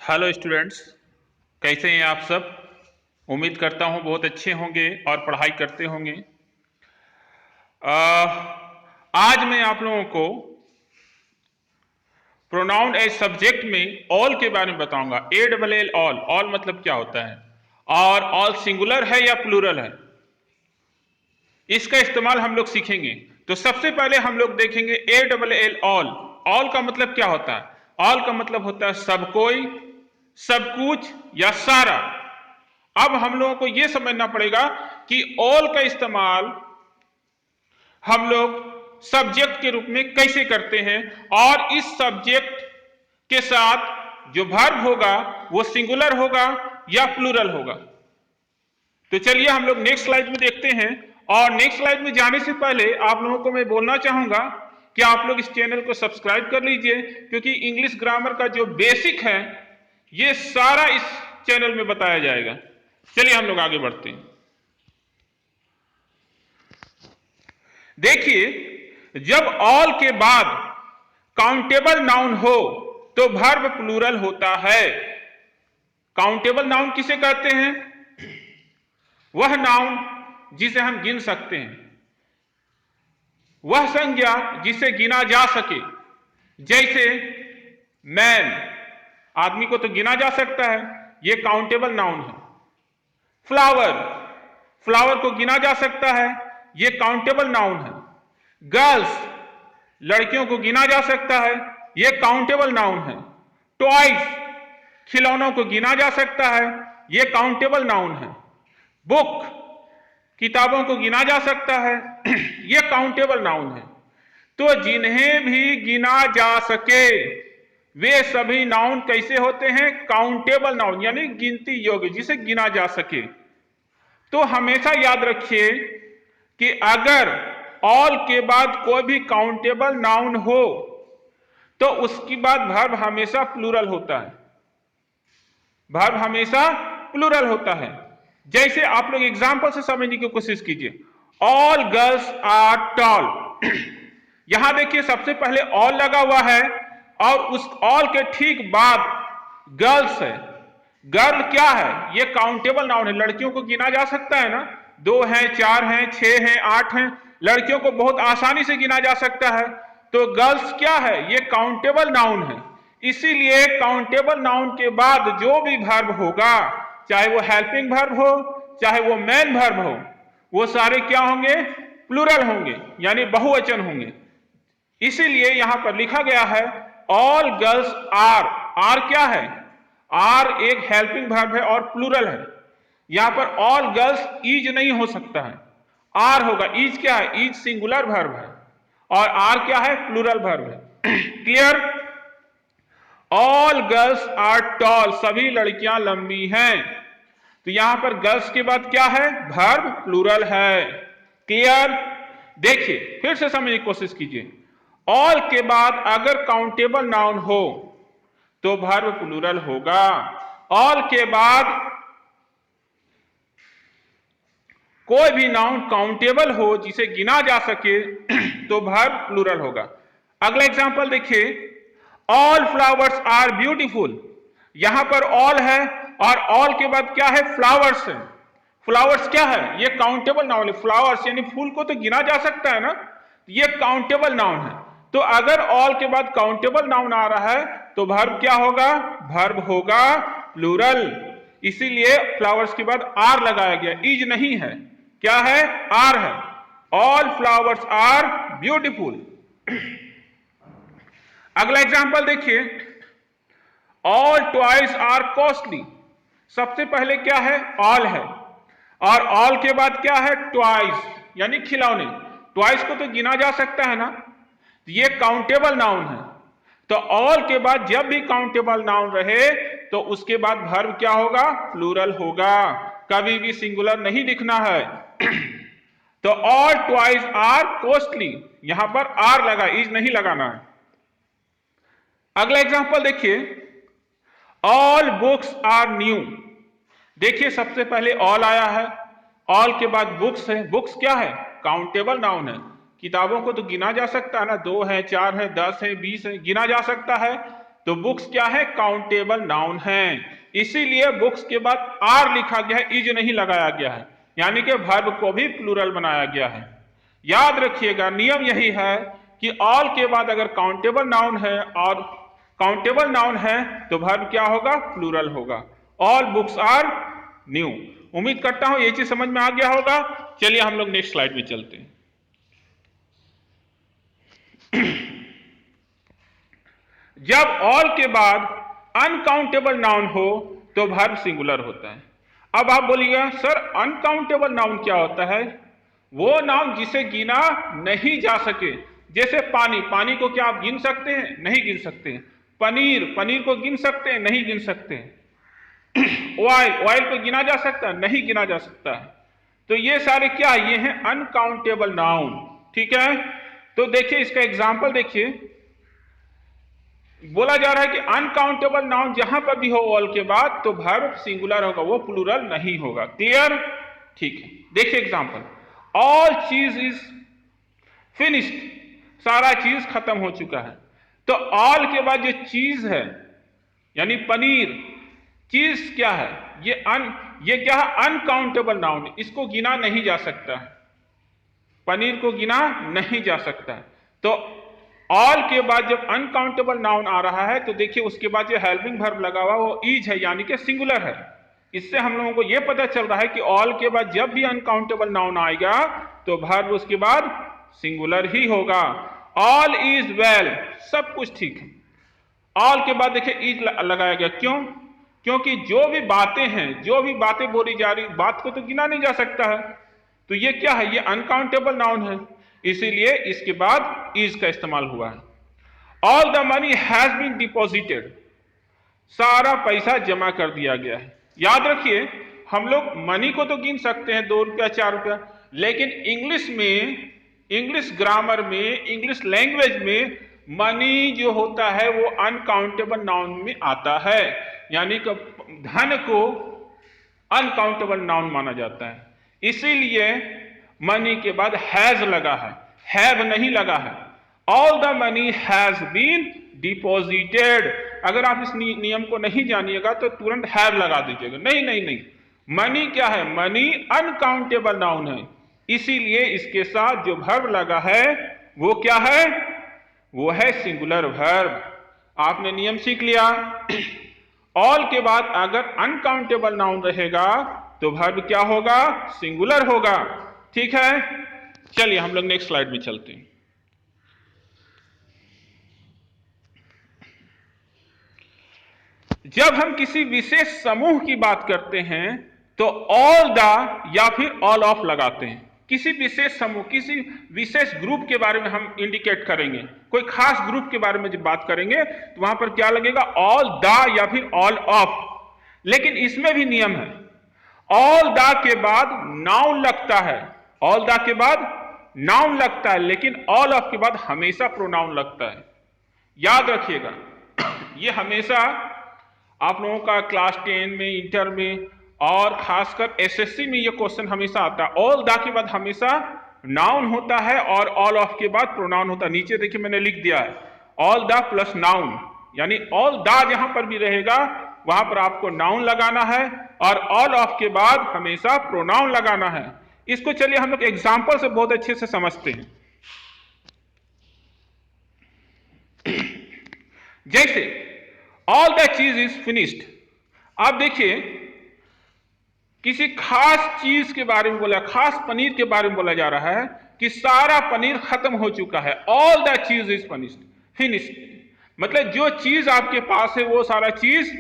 Hello students, कैसे हैं आप सब। उम्मीद करता हूं बहुत अच्छे होंगे और पढ़ाई करते होंगे। आज मैं आप लोगों को प्रोनाउन एज सब्जेक्ट में ऑल के बारे में बताऊंगा। ALL ऑल, ऑल मतलब क्या होता है और ऑल सिंगुलर है या प्लूरल है, इसका इस्तेमाल हम लोग सीखेंगे। तो सबसे पहले हम लोग देखेंगे ALL ऑल। ऑल का मतलब क्या होता है? ऑल का मतलब होता है सब कोई, सब कुछ या सारा। अब हम लोगों को यह समझना पड़ेगा कि ऑल का इस्तेमाल हम लोग सब्जेक्ट के रूप में कैसे करते हैं और इस सब्जेक्ट के साथ जो वर्ब होगा वो सिंगुलर होगा या प्लूरल होगा। तो चलिए हम लोग नेक्स्ट स्लाइड में देखते हैं। और नेक्स्ट स्लाइड में जाने से पहले आप लोगों को मैं बोलना चाहूंगा कि आप लोग इस चैनल को सब्सक्राइब कर लीजिए, क्योंकि इंग्लिश ग्रामर का जो बेसिक है ये सारा इस चैनल में बताया जाएगा। चलिए हम लोग आगे बढ़ते हैं। देखिए, जब ऑल के बाद काउंटेबल नाउन हो तो वर्ब प्लूरल होता है। काउंटेबल नाउन किसे कहते हैं? वह नाउन जिसे हम गिन सकते हैं, वह संज्ञा जिसे गिना जा सके। जैसे मैन, आदमी को तो गिना जा सकता है, यह काउंटेबल नाउन है। फ्लावर, फ्लावर को गिना जा सकता है, यह काउंटेबल नाउन है। गर्ल्स, लड़कियों को गिना जा सकता है, यह काउंटेबल नाउन है। टॉयज, खिलौनों को गिना जा सकता है, यह काउंटेबल नाउन है। बुक, किताबों को गिना जा सकता है, यह काउंटेबल नाउन है। तो जिन्हें भी गिना जा सके वे सभी नाउन कैसे होते हैं? काउंटेबल नाउन, यानी गिनती योग्य, जिसे गिना जा सके। तो हमेशा याद रखिए कि अगर ऑल के बाद कोई भी काउंटेबल नाउन हो तो उसके बाद वर्ब हमेशा प्लूरल होता है। वर्ब हमेशा प्लूरल होता है। जैसे आप लोग एग्जांपल से समझने की कोशिश कीजिए। All girls are tall. यहां देखिए, सबसे पहले ऑल लगा हुआ है और उस ऑल के ठीक बाद गर्ल्स है। गर्ल क्या है? ये काउंटेबल नाउन है, लड़कियों को गिना जा सकता है ना। 2 हैं, 4 हैं, 6 हैं, 8 हैं, लड़कियों को बहुत आसानी से गिना जा सकता है। तो गर्ल्स क्या है? ये काउंटेबल नाउन है। इसीलिए काउंटेबल नाउन के बाद जो भी वर्ब होगा, चाहे वो हेल्पिंग वर्ब हो चाहे वो मेन वर्ब हो, वो सारे क्या होंगे? प्लूरल होंगे, यानी बहुवचन होंगे। इसीलिए यहां पर लिखा गया है ऑल गर्ल्स आर। आर क्या है? आर एक हेल्पिंग वर्ब है और प्लूरल है। यहां पर ऑल गर्ल्स इज नहीं हो सकता है, आर होगा। इज क्या है? इज सिंगुलर वर्ब है और आर क्या है? प्लूरल वर्ब है। Clear? All girls are tall, सभी लड़कियां लंबी हैं। तो यहां पर गर्ल्स के बाद क्या है? वर्ब प्लूरल है। क्लियर? देखिए, फिर से समझने की कोशिश कीजिए। ऑल के बाद अगर काउंटेबल नाउन हो तो वर्ब प्लूरल होगा। ऑल के बाद कोई भी नाउन काउंटेबल हो जिसे गिना जा सके तो वर्ब प्लूरल होगा। अगला एग्जांपल देखिए, ऑल फ्लावर्स आर ब्यूटीफुल। यहां पर ऑल है और ऑल के बाद क्या है? फ्लावर्स है। फ्लावर्स क्या है? ये काउंटेबल नाउन है। फ्लावर्स यानी फूल को तो गिना जा सकता है ना, ये काउंटेबल नाउन है। तो अगर ऑल के बाद काउंटेबल नाउन आ रहा है तो वर्ब क्या होगा? वर्ब होगा प्लूरल। इसीलिए फ्लावर्स के बाद आर लगाया गया, इज नहीं है। क्या है? आर है। All flowers are beautiful. अगला एग्जांपल देखिए, ऑल टॉयज आर कॉस्टली। सबसे पहले क्या है? ऑल है और ऑल के बाद क्या है? टॉयज, यानी खिलौने। टॉयज को तो गिना जा सकता है ना, ये काउंटेबल नाउन है। तो ऑल के बाद जब भी काउंटेबल नाउन रहे तो उसके बाद वर्ब क्या होगा? प्लूरल होगा। कभी भी सिंगुलर नहीं लिखना है। तो ऑल टॉयज आर कॉस्टली, यहां पर आर लगा, इज नहीं लगाना है। अगला एग्जांपल देखिए, ऑल बुक्स आर न्यू। देखिए, सबसे पहले ऑल आया है, ऑल के बाद बुक्स है। बुक्स क्या है? काउंटेबल नाउन है। किताबों को तो गिना जा सकता है ना, 2 है, 4 है, 10 है, 20 है, गिना जा सकता है। तो बुक्स क्या है, काउंटेबल नाउन है, इसीलिए बुक्स के बाद आर लिखा गया है, इज नहीं लगाया गया है, यानी कि वर्ब को भी प्लूरल बनाया गया है। याद रखिएगा नियम यही है कि ऑल के बाद अगर काउंटेबल नाउन है और काउंटेबल नाउन है तो वर्ब क्या होगा, प्लूरल होगा। All books are new. उम्मीद करता हूं ये चीज समझ में आ गया होगा। चलिए हम लोग नेक्स्ट स्लाइड में चलते हैं। जब ऑल के बाद अनकाउंटेबल नाउन हो तो वर्ब सिंगुलर होता है। अब आप बोलिएगा सर अनकाउंटेबल नाउन क्या होता है? वो नाउन जिसे गिना नहीं जा सके, जैसे पानी, पानी को क्या आप गिन सकते हैं? नहीं गिन सकते हैं। पनीर, पनीर को गिन सकते हैं? नहीं गिन सकते हैं। ऑयल, ऑयल को गिना जा सकता है? नहीं गिना जा सकता है। तो ये सारे क्या, ये हैं अनकाउंटेबल नाउन, ठीक है। तो देखिए इसका एग्जाम्पल देखिए, बोला जा रहा है कि अनकाउंटेबल नाउन जहां पर भी हो ऑल के बाद तो वर्ब सिंगुलर होगा, वो प्लूरल नहीं होगा। क्लियर? ठीक है, देखिए एग्जाम्पल, ऑल चीज इज फिनिश्ड, सारा चीज खत्म हो चुका है। तो ऑल के बाद जो चीज है यानी पनीर, चीज क्या है, ये क्या है, अनकाउंटेबल नाउन, इसको गिना नहीं जा सकता है, पनीर को गिना नहीं जा सकता है। तो ऑल के बाद जब अनकाउंटेबल नाउन आ रहा है तो देखिए उसके बाद जो हेल्पिंग वर्ब लगा हुआ वो इज है, यानी कि सिंगुलर है। इससे हम लोगों को यह पता चल रहा है कि ऑल के बाद जब भी अनकाउंटेबल नाउन आएगा तो वर्ब उसके बाद सिंगुलर ही होगा। ऑल इज वेल, सब कुछ ठीक है। ऑल के बाद देखिए इज लगाया गया, क्यों? क्योंकि जो भी बातें हैं, जो भी बातें बोली जा रही, बात को तो गिना नहीं जा सकता है, तो ये क्या है, ये अनकाउंटेबल नाउन है, इसीलिए इसके बाद इज का इस्तेमाल हुआ है। All the money has been deposited, सारा पैसा जमा कर दिया गया है। याद रखिए हम लोग मनी को तो गिन सकते हैं, 2 रुपया 4 रुपया, लेकिन इंग्लिश में, इंग्लिश ग्रामर में, इंग्लिश लैंग्वेज में मनी जो होता है वो अनकाउंटेबल नाउन में आता है, यानी कि धन को अनकाउंटेबल नाउन माना जाता है, इसीलिए मनी के बाद हैज लगा है, हैव नहीं लगा है। All the money has been deposited, अगर आप इस नियम को नहीं जानिएगा तो तुरंत हैव लगा दीजिएगा, नहीं नहीं नहीं, मनी क्या है, मनी अनकाउंटेबल नाउन है, इसीलिए इसके साथ जो वर्ब लगा है वो क्या है, वो है सिंगुलर वर्ब। आपने नियम सीख लिया। ऑल के बाद अगर अनकाउंटेबल नाउन रहेगा तो वर्ब क्या होगा, सिंगुलर होगा, ठीक है। चलिए हम लोग नेक्स्ट स्लाइड में चलते हैं। जब हम किसी विशेष समूह की बात करते हैं तो ऑल द या फिर ऑल ऑफ लगाते हैं। किसी विशेष समूह, किसी विशेष ग्रुप के बारे में हम इंडिकेट करेंगे, कोई खास ग्रुप के बारे में जब बात करेंगे तो वहां पर क्या लगेगा, ऑल द या फिर ऑल ऑफ। लेकिन इसमें भी नियम है, ऑल द के बाद नाउन लगता है, ऑल द के बाद नाउन लगता है, लेकिन ऑल ऑफ के बाद हमेशा प्रोनाउन लगता है। याद रखिएगा ये हमेशा आप लोगों का क्लास 10 में, इंटर में और खासकर एसएससी में ये क्वेश्चन हमेशा आता है। ऑल द के बाद हमेशा नाउन होता है और ऑल ऑफ के बाद प्रोनाउन होता है। नीचे देखिए मैंने लिख दिया है ऑल द प्लस नाउन, यानी ऑल द जहां पर भी रहेगा वहां पर आपको नाउन लगाना है और ऑल ऑफ के बाद हमेशा प्रोनाउन लगाना है। इसको चलिए हम लोग एग्जाम्पल से बहुत अच्छे से समझते हैं। जैसे ऑल द चीज इज फिनिश्ड, आप देखिए किसी खास चीज के बारे में बोला, खास पनीर के बारे में बोला जा रहा है कि सारा पनीर खत्म हो चुका है। ऑल द चीज इज फिनिश्ड, मतलब जो चीज आपके पास है वो सारा चीज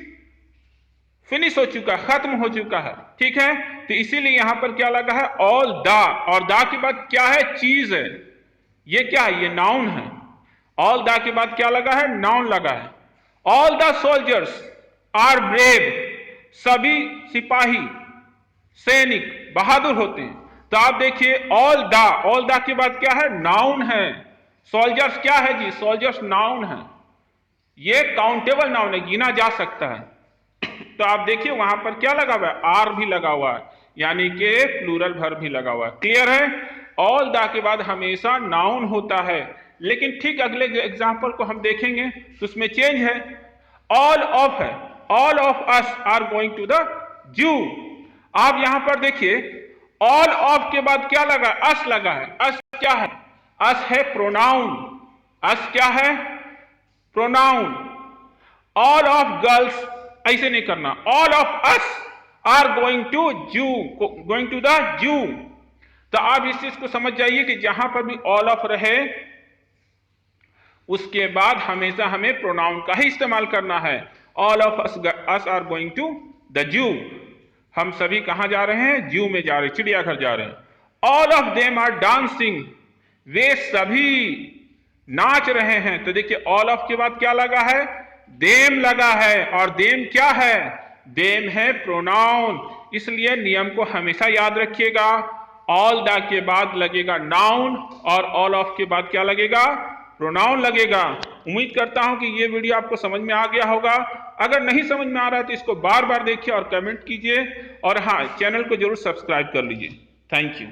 फिनिश हो चुका है, खत्म हो चुका है, ठीक है। तो इसीलिए यहां पर क्या लगा है, ऑल द, और द के बाद क्या है, चीज है, ये क्या है, ये नाउन है। ऑल द के बाद क्या लगा है, नाउन लगा है। All the soldiers are brave, सभी सिपाही सैनिक बहादुर होते हैं। तो आप देखिए ऑल द के बाद क्या है, नाउन है। सोल्जर्स क्या है जी, सोल्जर्स नाउन है, ये काउंटेबल नाउन है, गिना जा सकता है। तो आप देखिए वहां पर क्या लगा हुआ है, आर भी लगा हुआ है, यानी कि प्लूरल वर्ब भी लगा हुआ है। क्लियर है? ऑल द के बाद हमेशा नाउन होता है, लेकिन ठीक अगले एग्जाम्पल को हम देखेंगे तो उसमें चेंज है। ऑल ऑफ है, all of us are going to the zoo. आप यहां पर देखिए ऑल ऑफ के बाद क्या लगा, अस लगा है। अस क्या है, अस है प्रोनाउन। अस क्या है, प्रोनाउन। ऑल ऑफ गर्ल्स ऐसे नहीं करना, all of us are going to zoo, going to the zoo. तो आप इस चीज को समझ जाइए कि जहां पर भी ऑल ऑफ रहे उसके बाद हमेशा हमें प्रोनाउन का ही इस्तेमाल करना है। All of us are going to the zoo, हम सभी कहां जा रहे हैं, जू में जा रहे हैं, चिड़ियाघर जा रहे हैं। All of them are dancing, वे सभी नाच रहे हैं। तो देखिए ऑल ऑफ के बाद क्या लगा है, देम लगा है, और देम क्या है, देम है प्रोनाउन। इसलिए नियम को हमेशा याद रखिएगा, ऑल द के बाद लगेगा नाउन और ऑल ऑफ के बाद क्या लगेगा, प्रोनाउन लगेगा। उम्मीद करता हूं कि ये वीडियो आपको समझ में आ गया होगा। अगर नहीं समझ में आ रहा है तो इसको बार बार देखिए और कमेंट कीजिए, और हाँ, चैनल को जरूर सब्सक्राइब कर लीजिए। Thank you.